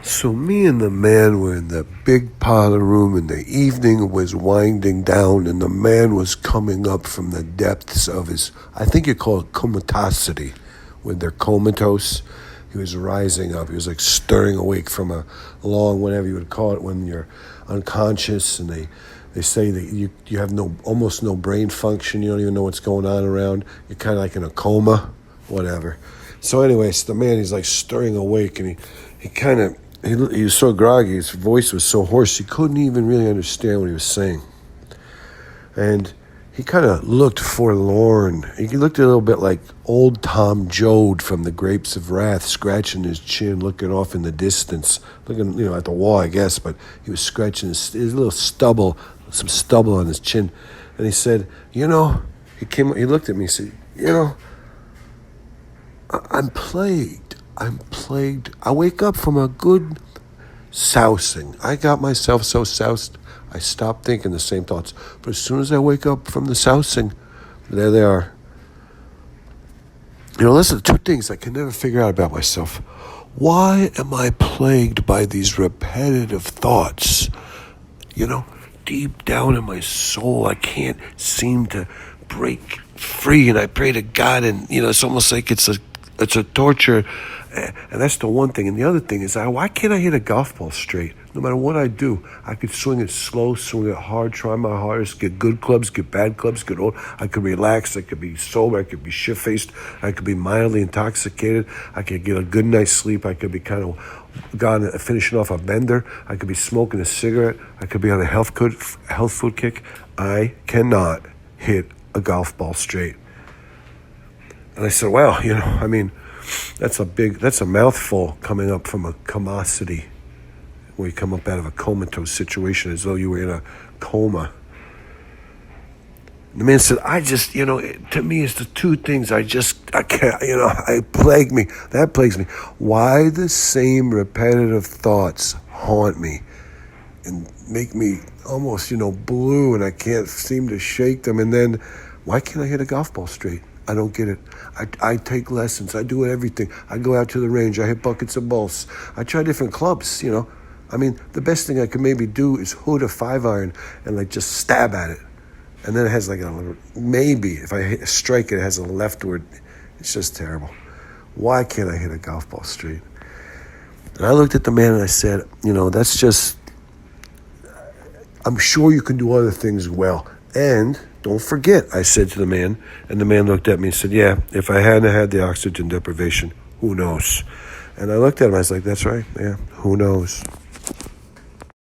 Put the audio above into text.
So me and the man were in the big parlor room, and the evening was winding down, and the man was coming up from the depths of his, I think you call it comatosity, when they're comatose. He was rising up. He was like stirring awake from a long, whatever you would call it, when you're unconscious, and they say that you have almost no brain function. You don't even know what's going on around. You're kind of like in a coma, whatever. So anyways, the man, he's like stirring awake, and he was so groggy, his voice was so hoarse, he couldn't even really understand what he was saying. And he kind of looked forlorn. He looked a little bit like old Tom Joad from The Grapes of Wrath, scratching his chin, looking off in the distance, looking, at the wall, I guess, but he was scratching his little some stubble on his chin. And he said, he looked at me and said, I'm plagued. I wake up from a good sousing. I got myself so soused, I stopped thinking the same thoughts. But as soon as I wake up from the sousing, there they are. Those are the two things I can never figure out about myself. Why am I plagued by these repetitive thoughts? Deep down in my soul, I can't seem to break free, and I pray to God, and it's almost like it's a torture, and that's the one thing. And the other thing is, why can't I hit a golf ball straight? No matter what I do, I could swing it slow, swing it hard, try my hardest, get good clubs, get bad clubs, get old. I could relax, I could be sober, I could be shit-faced, I could be mildly intoxicated, I could get a good night's sleep, I could be kind of finishing off a bender, I could be smoking a cigarette, I could be on a health food kick. I cannot hit a golf ball straight. And I said, wow, that's a mouthful coming up from a comosity, where you come up out of a comatose situation as though you were in a coma. And the man said, to me it's the two things I can't, that plagues me. Why the same repetitive thoughts haunt me and make me almost, blue, and I can't seem to shake them. And then, why can't I hit a golf ball straight? I don't get it. I take lessons. I do everything. I go out to the range. I hit buckets of balls. I try different clubs, the best thing I could maybe do is hood a 5-iron and just stab at it. And then it has maybe if I strike it, it has a leftward. It's just terrible. Why can't I hit a golf ball straight? And I looked at the man and I said, that's just, I'm sure you can do other things well. And don't forget, I said to the man, and the man looked at me and said, yeah, if I hadn't had the oxygen deprivation, who knows? And I looked at him, I was like, that's right, yeah, who knows?